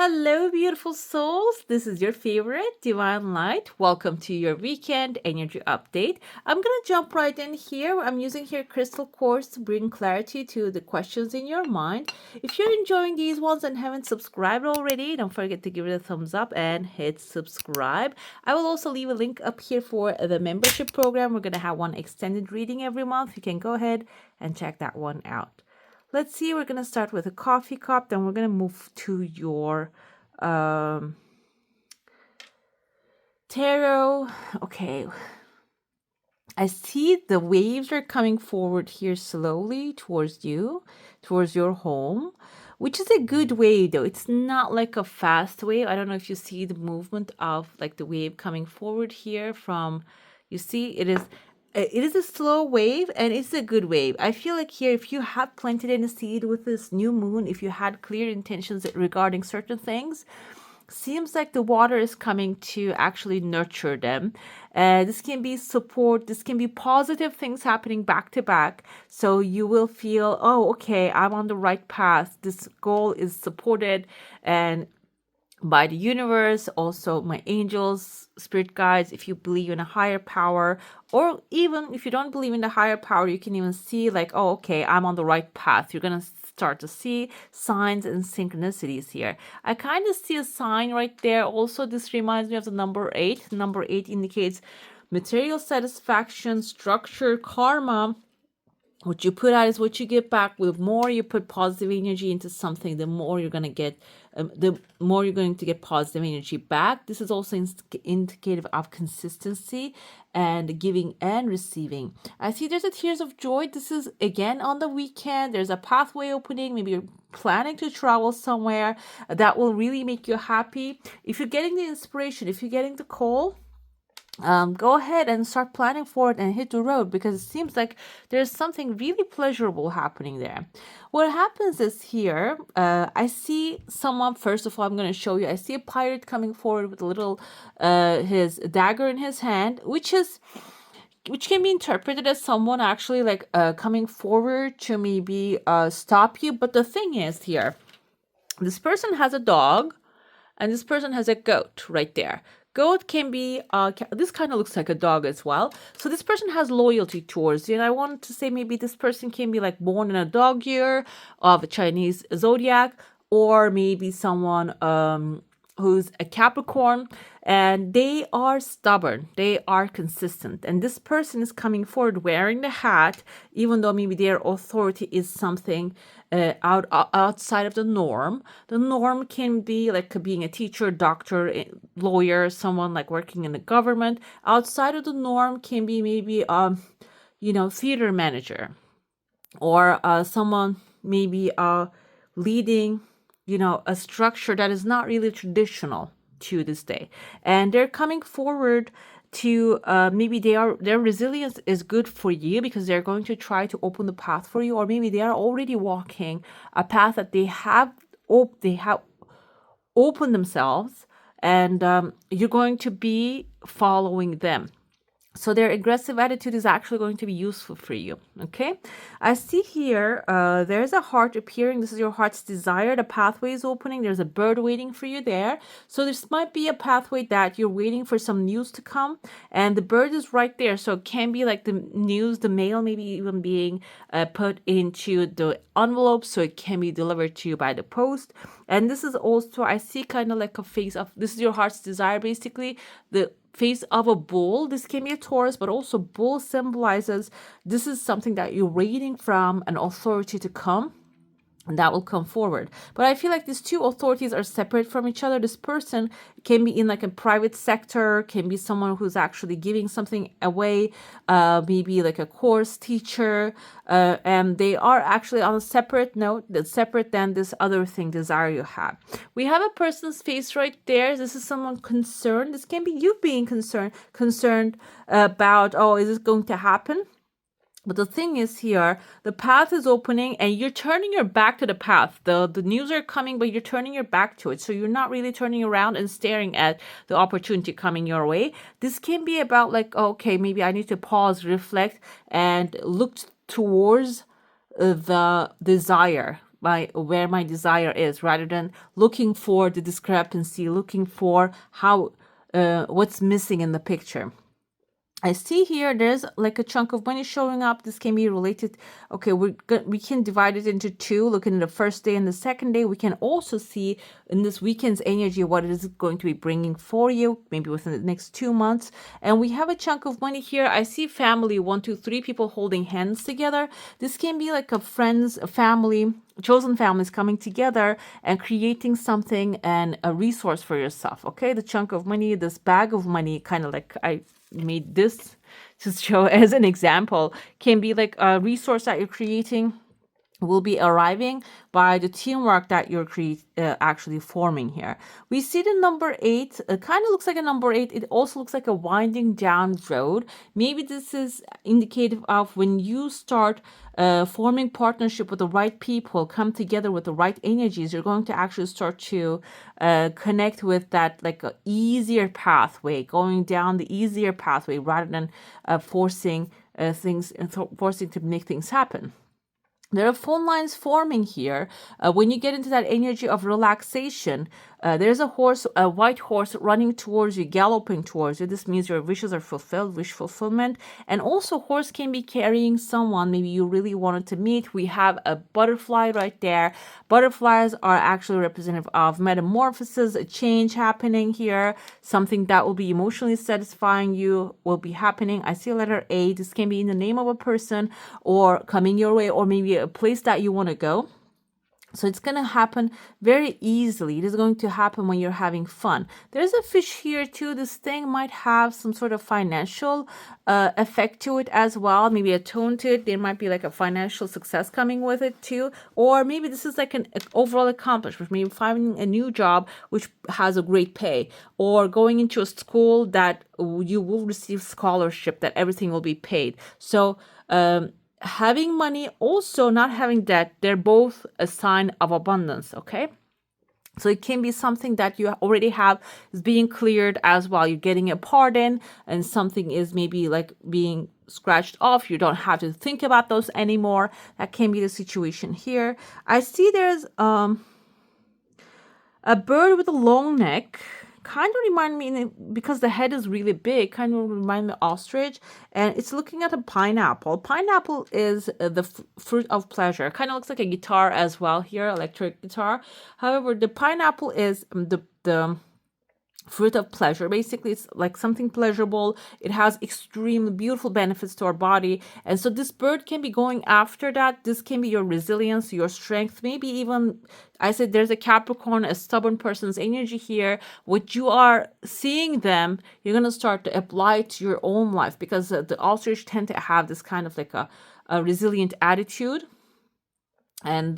Hello, beautiful souls. This is your favorite Divine Light. Welcome to your weekend energy update. I'm going to jump right in here. I'm using here crystal quartz to bring clarity to the questions in your mind. If you're enjoying these ones and haven't subscribed already, don't forget to give it a thumbs up and hit subscribe. I will also leave a link up here for the membership program. We're going to have one extended reading every month. You can go ahead and check that one out. Let's see, we're going to start with a coffee cup, then we're going to move to your tarot. Okay. I see the waves are coming forward here slowly towards you, towards your home, which is a good wave though. It's not like a fast wave. I don't know if you see the movement of like the wave coming forward here from, you see, it is a slow wave and it's a good wave. I feel like here, if you have planted in a seed with this new moon, if you had clear intentions regarding certain things, seems like the water is coming to actually nurture them. This can be support. This can be positive things happening back to back. So you will feel, oh, okay, I'm on the right path. This goal is supported and by the universe, also my angels, spirit guides, if you believe in a higher power, or even if you don't believe in the higher power, you can even see like, oh, okay, I'm on the right path. You're going to start to see signs and synchronicities here. I kind of see a sign right there. Also, this reminds me of the number 8. Number 8 indicates material satisfaction, structure, karma. What you put out is what you get back. The more you put positive energy into something, the more you're going to get, positive energy back. This is also indicative of consistency and giving and receiving. I see there's a tears of joy. This is again on the weekend. There's a pathway opening. Maybe you're planning to travel somewhere that will really make you happy. If you're getting the inspiration, if you're getting the call, go ahead and start planning for it and hit the road, because it seems like there's something really pleasurable happening there. What happens is here, I see someone, first of all, I'm going to show you, I see a pirate coming forward with a little, his dagger in his hand, which can be interpreted as someone actually like coming forward to maybe stop you. But the thing is here, this person has a dog and this person has a goat right there. Goat can be, this kind of looks like a dog as well. So this person has loyalty towards you. And I want to say maybe this person can be like born in a dog year of a Chinese zodiac, or maybe someone who's a Capricorn, and they are stubborn, they are consistent, and this person is coming forward wearing the hat, even though maybe their authority is something outside of the norm. The norm can be like being a teacher, doctor, lawyer, someone like working in the government. Outside of the norm can be maybe theater manager, or someone maybe leading a structure that is not really traditional to this day. And they're coming forward to maybe their resilience is good for you, because they're going to try to open the path for you, or maybe they are already walking a path that they have opened themselves, and you're going to be following them. So their aggressive attitude is actually going to be useful for you, okay? I see here, there's a heart appearing. This is your heart's desire. The pathway is opening. There's a bird waiting for you there. So this might be a pathway that you're waiting for some news to come, and the bird is right there. So it can be like the news, the mail, maybe even being put into the envelope, so it can be delivered to you by the post. And this is also, I see kind of like a face of, this is your heart's desire, basically. The face of a bull. This can be a Taurus, but also bull symbolizes this is something that you're waiting from an authority to come, and that will come forward. But I feel like these two authorities are separate from each other. This person can be in like a private sector, can be someone who's actually giving something away, maybe like a course teacher, and they are actually on a separate note, that's separate than this other thing, desire you have. We have a person's face right there. This is someone concerned. This can be you being concerned about, oh, is this going to happen? But the thing is here, the path is opening and you're turning your back to the path. The news are coming, but you're turning your back to it. So you're not really turning around and staring at the opportunity coming your way. This can be about like, okay, maybe I need to pause, reflect, and look towards the desire where my desire is, rather than looking for the discrepancy, looking for how what's missing in the picture. I see here there's like a chunk of money showing up. This can be related. Okay, we can divide it into two, looking at the first day and the second day. We can also see in this weekend's energy what it is going to be bringing for you, maybe within the next 2 months. And we have a chunk of money here. I see family, 1, 2, 3 people holding hands together. This can be like a friends, a family, chosen families coming together and creating something and a resource for yourself. Okay, the chunk of money, this bag of money, kind of like I made this to show as an example, can be like a resource that you're creating, will be arriving by the teamwork that you're actually forming here. We see the number 8. It kind of looks like a number 8. It also looks like a winding down road. Maybe this is indicative of when you start forming partnership with the right people, come together with the right energies, you're going to actually start to connect with that like a easier pathway, going down the easier pathway rather than forcing things and forcing to make things happen. There are phone lines forming here. When you get into that energy of relaxation, there's a horse, a white horse running towards you, galloping towards you. This means your wishes are fulfilled, wish fulfillment. And also horse can be carrying someone maybe you really wanted to meet. We have a butterfly right there. Butterflies are actually representative of metamorphosis, a change happening here. Something that will be emotionally satisfying you will be happening. I see a letter A. This can be in the name of a person or coming your way, or maybe a place that you want to go. So it's going to happen very easily. It is going to happen when you're having fun. There's a fish here too. This thing might have some sort of financial effect to it as well. Maybe a tone to it. There might be like a financial success coming with it too. Or maybe this is like an overall accomplishment. Maybe finding a new job which has a great pay. Or going into a school that you will receive scholarship, that everything will be paid. So, having money, also not having debt, they're both a sign of abundance, okay? So it can be something that you already have is being cleared as well. You're getting a pardon and something is maybe like being scratched off. You don't have to think about those anymore. That can be the situation here. I see there's a bird with a long neck. Kind of remind me, because the head is really big, kind of remind me of ostrich, and it's looking at a pineapple. Pineapple is the fruit of pleasure. Kind of looks like a guitar as well here, electric guitar. However, the pineapple is the fruit of pleasure. Basically, it's like something pleasurable. It has extremely beautiful benefits to our body. And so this bird can be going after that. This can be your resilience, your strength, maybe even, I said there's a Capricorn, a stubborn person's energy here. What you are seeing them, you're going to start to apply it to your own life, because the ostrich tend to have this kind of like a resilient attitude. And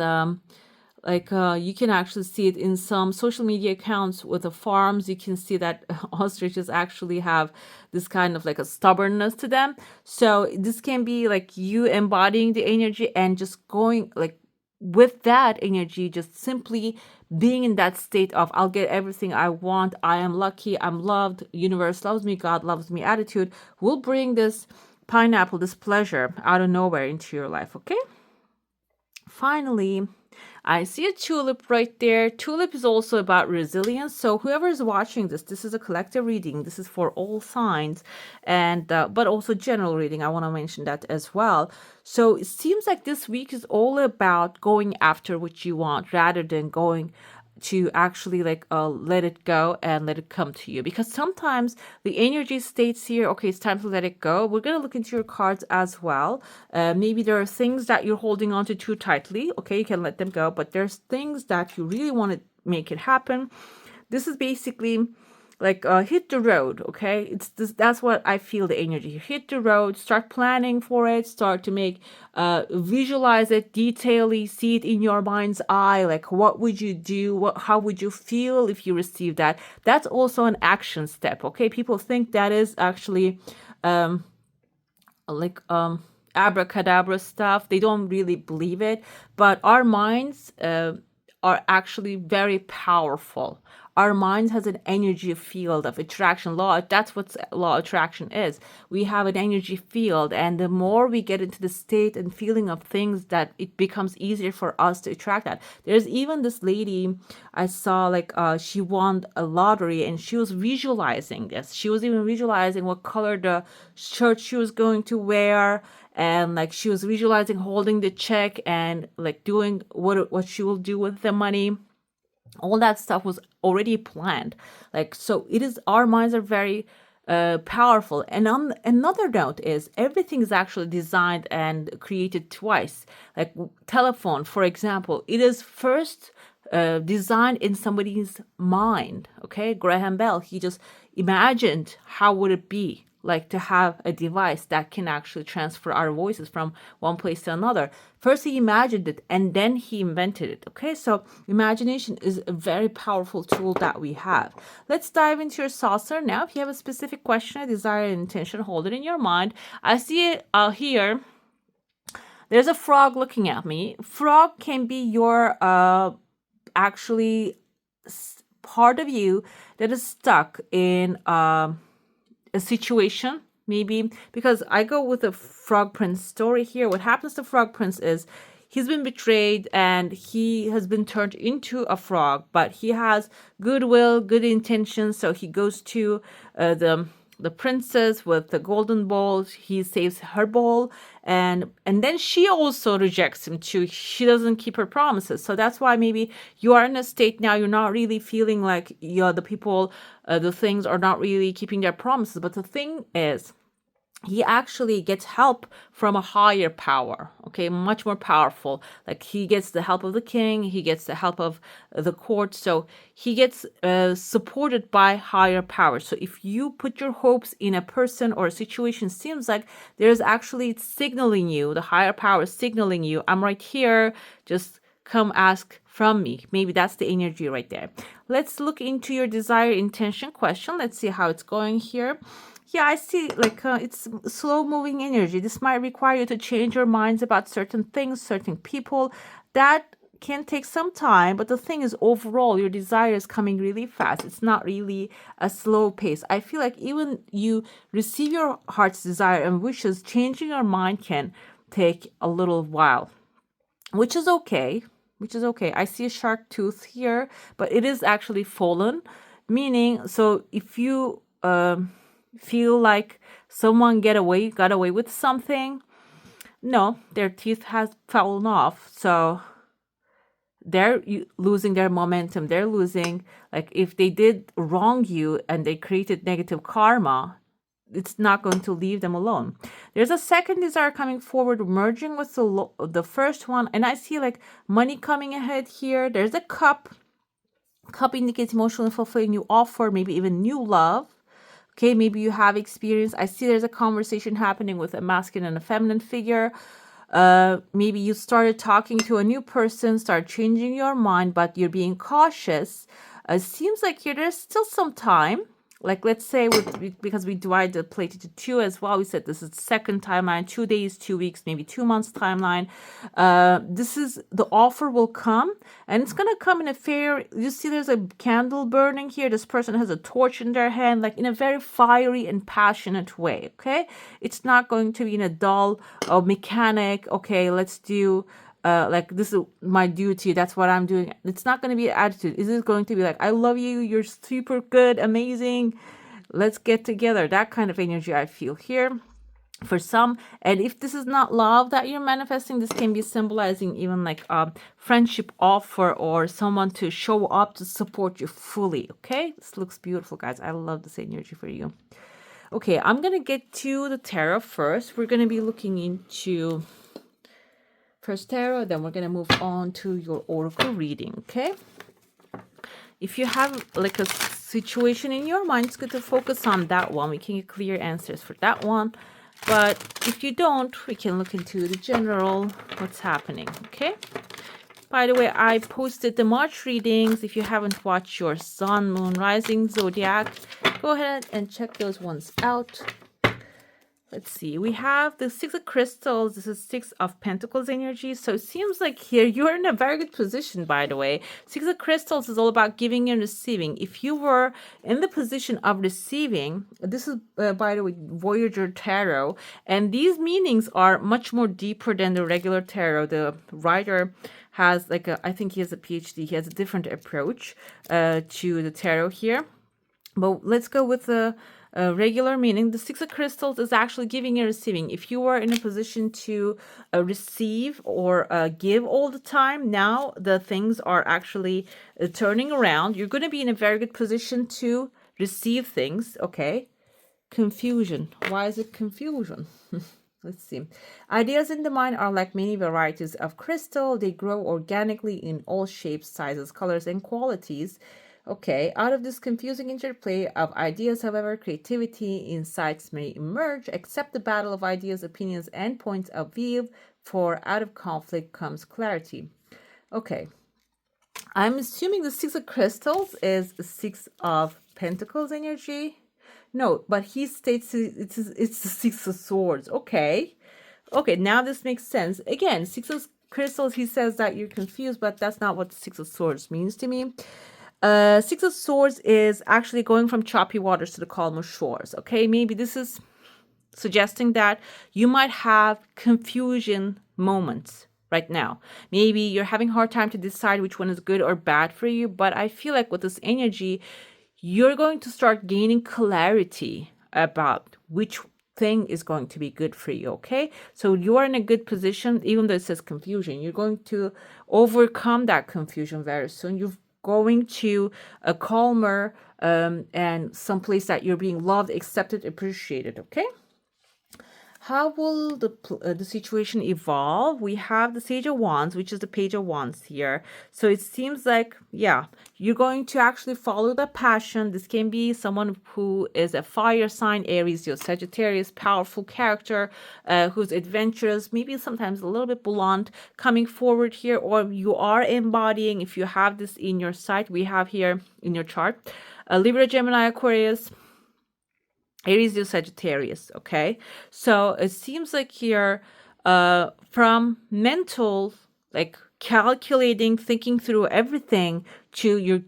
you can actually see it in some social media accounts with the farms. You can see that ostriches actually have this kind of like a stubbornness to them. So this can be like you embodying the energy and just going like with that energy, just simply being in that state of I'll get everything I want, I am lucky, I'm loved, universe loves me, God loves me attitude will bring this pineapple, this pleasure out of nowhere into your life, okay? Finally, I see a tulip right there. Tulip is also about resilience. So whoever is watching this, this is a collective reading. This is for all signs, and but also general reading. I want to mention that as well. So it seems like this week is all about going after what you want rather than going to actually like let it go and let it come to you, because sometimes the energy states here, okay, it's time to let it go. We're going to look into your cards as well. Maybe there are things that you're holding on to too tightly. Okay, you can let them go, but there's things that you really want to make it happen. This is basically like hit the road, okay? It's this, that's what I feel the energy. Hit the road, start planning for it, start to make visualize it detailedly, see it in your mind's eye, like what would you do, how would you feel if you receive that. That's also an action step, okay? People think that is actually abracadabra stuff. They don't really believe it, but our minds are actually very powerful. Our mind has an energy field of attraction. That's what law attraction is. We have an energy field, and the more we get into the state and feeling of things, that it becomes easier for us to attract that. There's even this lady I saw, like she won a lottery, and she was visualizing this. She was even visualizing what color the shirt she was going to wear, and like she was visualizing holding the check and like doing what she will do with the money. All that stuff was already planned. Like, so it is, our minds are very powerful. And on another note is, everything is actually designed and created twice. Like telephone, for example, it is first designed in somebody's mind. Okay, Graham Bell, he just imagined how would it be like to have a device that can actually transfer our voices from one place to another. First he imagined it, and then he invented it. Okay, so imagination is a very powerful tool that we have. Let's dive into your saucer now. If you have a specific question, a desire, an intention, hold it in your mind. I see it here. There's a frog looking at me. Frog can be your actually part of you that is stuck in a situation, maybe, because I go with the Frog Prince story here. What happens to Frog Prince is he's been betrayed and he has been turned into a frog, but he has goodwill, good intentions. So he goes to the princess with the golden bowl. He saves her bowl, and then she also rejects him too. She doesn't keep her promises. So that's why maybe you are in a state now, you're not really feeling like the people, the things are not really keeping their promises. But the thing is, he actually gets help from a higher power, okay, much more powerful. Like he gets the help of the king, he gets the help of the court, so he gets supported by higher power. So if you put your hopes in a person or a situation, seems like there's actually signaling you, the higher power is signaling you, I'm right here, just come ask from me. Maybe that's the energy right there. Let's look into your desire, intention question. Let's see how it's going here. Yeah, I see, like it's slow moving energy. This might require you to change your minds about certain things, certain people. That can take some time, but the thing is, overall, your desire is coming really fast. It's not really a slow pace. I feel like even you receive your heart's desire and wishes, changing your mind can take a little while, which is okay. I see a shark tooth here, but it is actually fallen, meaning, so if you feel like someone got away with something, no, their teeth has fallen off, so they're losing their momentum. They're losing, like if they did wrong you and they created negative karma, it's not going to leave them alone. There's a second desire coming forward, merging with the first one, and I see like money coming ahead here. There's a cup indicates emotional and fulfilling new offer, maybe even new love. Okay, maybe you have experience. I see there's a conversation happening with a masculine and a feminine figure. Maybe you started talking to a new person, start changing your mind, but you're being cautious. Seems like here there's still some time. Like let's say because we divide the plate into two as well. We said this is the second timeline, 2 days, 2 weeks, maybe 2 months timeline. This is the offer will come, and it's gonna come in a fair. You see, there's a candle burning here. This person has a torch in their hand, like in a very fiery and passionate way. Okay, it's not going to be in a dull or mechanic. Okay, let's do. Like this is my duty, that's what I'm doing. It's not going to be an attitude. Is it going to be like, I love you, you're super good, amazing, let's get together? That kind of energy I feel here for some. And if this is not love that you're manifesting, this can be symbolizing even like a friendship offer or someone to show up to support you fully. Okay, this looks beautiful, guys. I love this energy for you. Okay, I'm going to get to the tarot first. We're going to be looking into first tarot, then we're going to move on to your oracle reading. Okay, if you have like a situation in your mind, it's good to focus on that one. We can get clear answers for that one, but if you don't, we can look into the general what's happening. Okay, by the way, I posted the March readings. If you haven't watched your sun, moon, rising, zodiac, go ahead and check those ones out. let's see, we have the Six of Crystals. This is Six of Pentacles energy. So it seems like here you're in a very good position, by the way. Six of Crystals is all about giving and receiving. If you were in the position of receiving, this is, by the way, Voyager Tarot. And these meanings are much more deeper than the regular tarot. The writer has like I think he has a PhD. He has a different approach to the tarot here. But let's go with the regular meaning. The Six of Crystals is actually giving and receiving. If you are in a position to receive or give all the time, now the things are actually turning around. You're going to be in a very good position to receive things. Okay. Confusion. Why is it confusion? Let's see. Ideas in the mind are like many varieties of crystal. They grow organically in all shapes, sizes, colors, and qualities. Okay, out of this confusing interplay of ideas, however, creativity, insights may emerge. Accept the battle of ideas, opinions, and points of view, for out of conflict comes clarity. Okay, I'm assuming the Six of Crystals is the Six of Pentacles energy. No, but he states it's the Six of Swords. Okay, now this makes sense. Again, Six of Crystals, he says that you're confused, but that's not what the Six of Swords means to me. Six of Swords is actually going from choppy waters to the calmer shores. Okay, maybe this is suggesting that you might have confusion moments right now. Maybe you're having a hard time to decide which one is good or bad for you, but I feel like with this energy, you're going to start gaining clarity about which thing is going to be good for you. Okay, so you are in a good position. Even though it says confusion, you're going to overcome that confusion very soon. You're going to a calmer and someplace that you're being loved, accepted, appreciated. Okay, how will the situation evolve? We have the Sage of Wands, which is the Page of Wands here. So it seems like, yeah, you're going to actually follow the passion. This can be someone who is a fire sign, Aries, your Sagittarius, powerful character, who's adventurous, maybe sometimes a little bit blunt, coming forward here, or you are embodying, if you have this in your site, we have here in your chart, Libra, Gemini, Aquarius, Aries, your Sagittarius. Okay, so it seems like here from mental, like calculating, thinking through everything, to your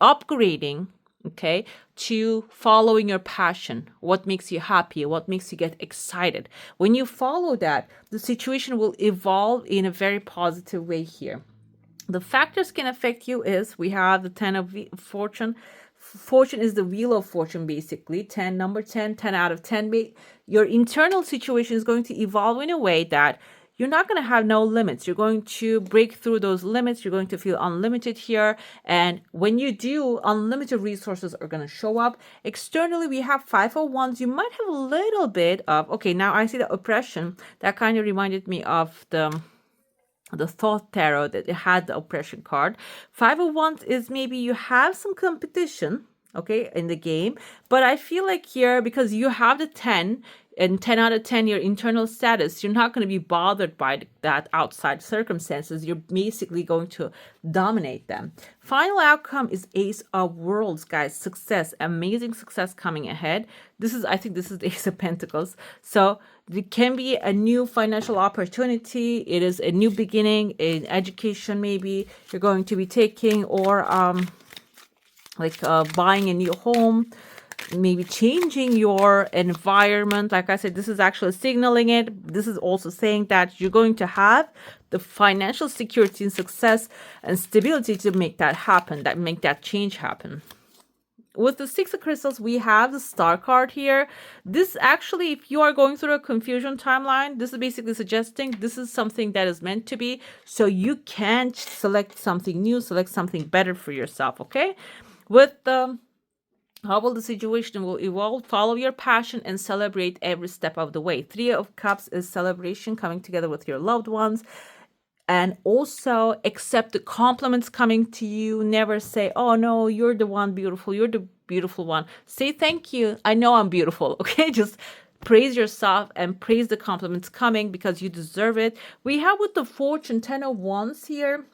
upgrading, okay, to following your passion, what makes you happy, what makes you get excited. When you follow that, the situation will evolve in a very positive way here. The factors can affect you is, we have the 10 of fortune. Fortune is the wheel of fortune, basically. 10, number 10, 10 out of 10. Your internal situation is going to evolve in a way that you're not going to have no limits. You're going to break through those limits. You're going to feel unlimited here. And when you do, unlimited resources are going to show up. Externally, we have 5 of Wands. You might have a little bit of, okay, now I see the oppression. That kind of reminded me of the Thought Tarot, that it had the oppression card. 5 of Wands is maybe you have some competition, okay, in the game. But I feel like here, because you have the 10, and 10 out of 10, your internal status, you're not going to be bothered by that outside circumstances. You're basically going to dominate them. Final outcome is Ace of Worlds, guys. Success, amazing success coming ahead. I think this is the Ace of Pentacles. So it can be a new financial opportunity. It is a new beginning in education. Maybe you're going to be taking, or buying a new home, maybe changing your environment. Like I said, this is actually signaling it. This is also saying that you're going to have the financial security and success and stability to make that happen, that make that change happen. With the Six of Crystals, we have the Star card here. This actually, if you are going through a confusion timeline, this is basically suggesting this is something that is meant to be. So you can select something new, select something better for yourself, okay? With the how will the situation will evolve? Follow your passion and celebrate every step of the way. 3 of Cups is celebration, coming together with your loved ones. And also accept the compliments coming to you. Never say, oh no, you're the one beautiful. You're the beautiful one. Say thank you. I know I'm beautiful. Okay, just praise yourself and praise the compliments coming, because you deserve it. We have with the Fortune 10 of Wands here.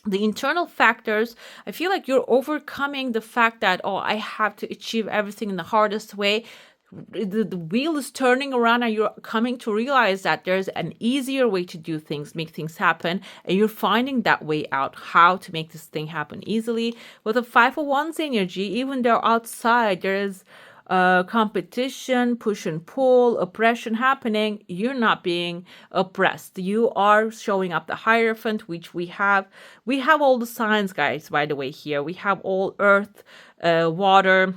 The internal factors, I feel like you're overcoming the fact that, oh, I have to achieve everything in the hardest way. the wheel is turning around and you're coming to realize that there's an easier way to do things, make things happen, and you're finding that way out, how to make this thing happen easily. With a 5 of Wands energy, even though outside there is competition, push and pull, oppression happening, you're not being oppressed. You are showing up the Hierophant, which we have. We have all the signs, guys, by the way, here. We have all earth, water,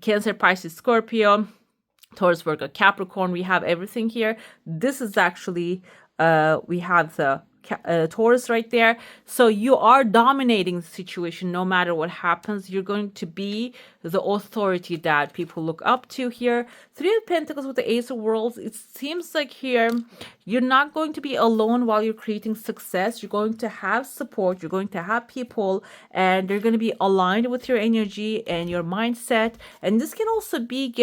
Cancer, Pisces, Scorpio, Taurus, Virgo, Capricorn. We have everything here. This is actually, we have the Taurus right there. So you are dominating the situation no matter what happens. You're going to be the authority that people look up to here. 3 of Pentacles with the Ace of Worlds. It seems like here you're not going to be alone while you're creating success. You're going to have support. You're going to have people, and they're going to be aligned with your energy and your mindset. And this can also be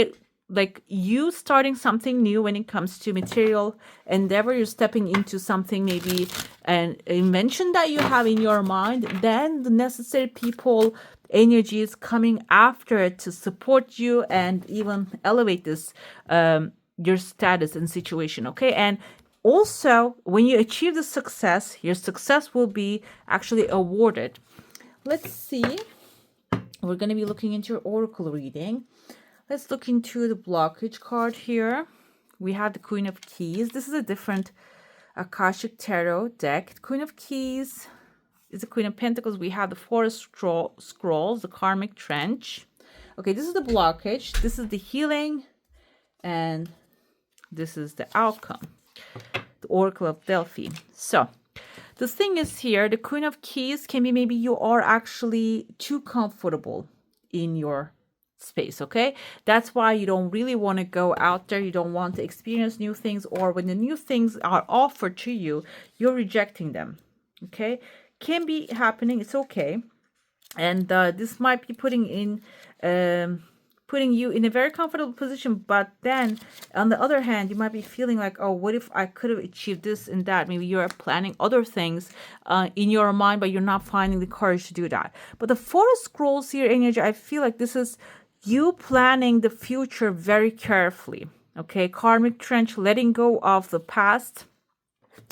like you starting something new when it comes to material endeavor. You're stepping into something, maybe an invention that you have in your mind. Then the necessary people energy is coming after it to support you and even elevate this your status and situation. Okay, and also when you achieve the success, your success will be actually awarded. Let's see, we're going to be looking into your oracle reading. Let's look into the blockage card here. We have the Queen of Keys. This is a different Akashic Tarot deck. Queen of Keys is the Queen of Pentacles. We have the Forest Scrolls, the Karmic Trench. Okay, this is the blockage. This is the healing. And this is the outcome. The Oracle of Delphi. So, the thing is here, the Queen of Keys can be maybe you are actually too comfortable in your space. Okay, that's why you don't really want to go out there. You don't want to experience new things, or when the new things are offered to you, you're rejecting them. Okay, can be happening. It's okay, and this might be putting you in a very comfortable position. But then on the other hand, you might be feeling like, oh, what if I could have achieved this and that? Maybe you're planning other things in your mind, but you're not finding the courage to do that. But the Forest Scrolls here energy, I feel like this is you planning the future very carefully. Okay, Karmic Trench, letting go of the past,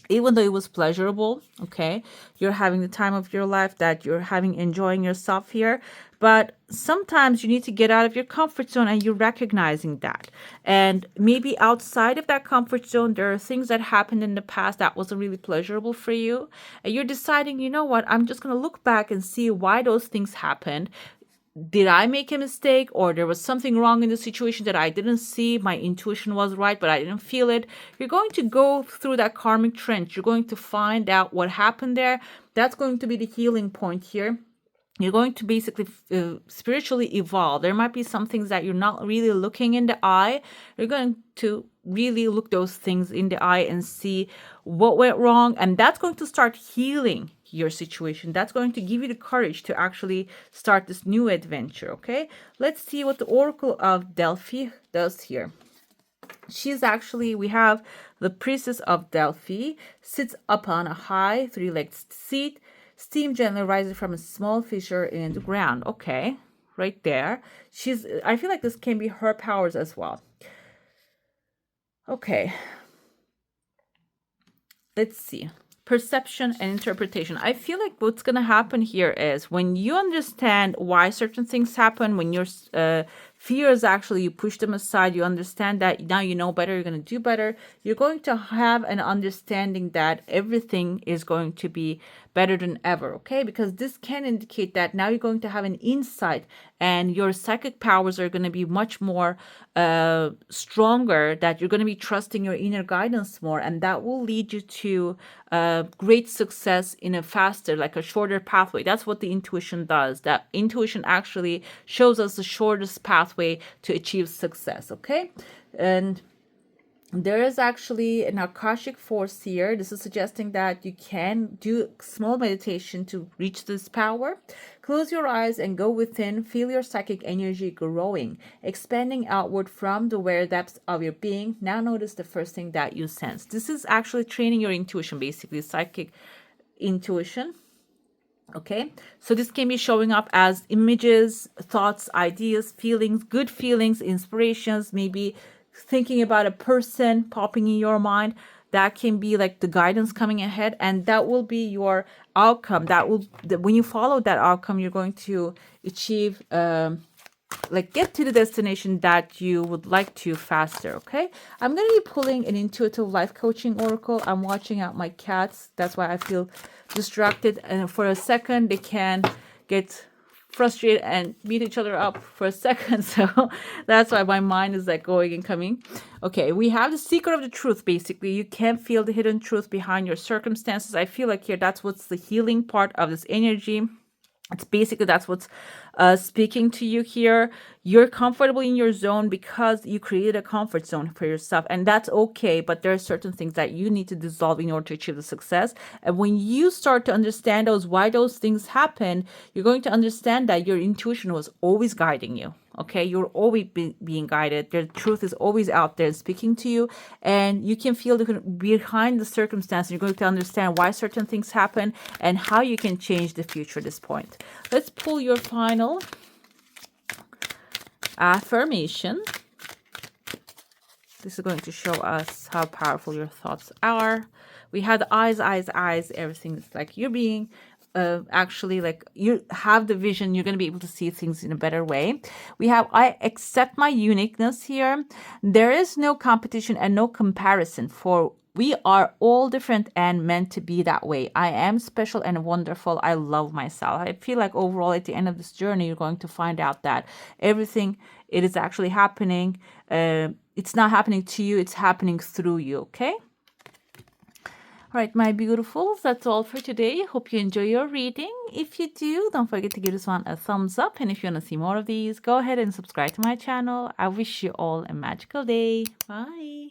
even though it was pleasurable. Okay, you're having the time of your life, that you're enjoying yourself here. But sometimes you need to get out of your comfort zone, and you're recognizing that. And maybe outside of that comfort zone, there are things that happened in the past that wasn't really pleasurable for you. And you're deciding, you know what, I'm just going to look back and see why those things happened. Did I make a mistake, or there was something wrong in the situation that I didn't see? My intuition was right, but I didn't feel it. You're going to go through that Karmic Trench. You're going to find out what happened there. That's going to be the healing point here. You're going to basically spiritually evolve. There might be some things that you're not really looking in the eye. You're going to really look those things in the eye and see what went wrong. And that's going to start healing your situation. That's going to give you the courage to actually start this new adventure. Okay, let's see what the Oracle of Delphi does here. She's actually, we have the Priestess of Delphi, sits upon a high 3-legged seat. Steam gently rises from a small fissure in the ground. Okay, right there. I feel like this can be her powers as well. Okay. Let's see. Perception and interpretation. I feel like what's going to happen here is when you understand why certain things happen, when your fears actually, you push them aside, you understand that now you know better, you're going to do better, you're going to have an understanding that everything is going to be better than ever. Okay, because this can indicate that now you're going to have an insight, and your psychic powers are going to be much more stronger, that you're going to be trusting your inner guidance more, and that will lead you to great success in a faster, like a shorter pathway. That's what the intuition does. That intuition actually shows us the shortest pathway to achieve success. Okay, and there is actually an Akashic force here. This is suggesting that you can do small meditation to reach this power. Close your eyes and go within. Feel your psychic energy growing, expanding outward from the aware depths of your being. Now notice the first thing that you sense. This is actually training your intuition, basically psychic intuition. Okay, so this can be showing up as images, thoughts, ideas, feelings, good feelings, inspirations, maybe thinking about a person popping in your mind. That can be like the guidance coming ahead, and that will be your outcome. When you follow that outcome, you're going to achieve like get to the destination that you would like to faster. Okay, I'm going to be pulling an intuitive life coaching oracle. I'm watching out my cats, that's why I feel distracted, and for a second they can get frustrated and beat each other up for a second. So that's why my mind is like going and coming. Okay, we have the secret of the truth. Basically, you can feel the hidden truth behind your circumstances. I feel like here that's what's the healing part of this energy. It's basically that's what's speaking to you here. You're comfortable in your zone because you created a comfort zone for yourself, and that's okay. But there are certain things that you need to dissolve in order to achieve the success. And when you start to understand why those things happen, you're going to understand that your intuition was always guiding you. Okay, you're always being guided. The truth is always out there speaking to you, and you can feel behind the circumstance. You're going to understand why certain things happen and how you can change the future at this point. Let's pull your final affirmation. This is going to show us how powerful your thoughts are. We had eyes, everything is like you're being actually like you have the vision. You're going to be able to see things in a better way. We have I accept my uniqueness here. There is no competition and no comparison, for we are all different and meant to be that way. I am special and wonderful. I love myself. I feel like overall at the end of this journey, you're going to find out that everything, it is actually happening. It's not happening to you. It's happening through you. Okay. All right, my beautifuls, that's all for today. Hope you enjoy your reading. If you do, don't forget to give this one a thumbs up. And if you want to see more of these, go ahead and subscribe to my channel. I wish you all a magical day. Bye.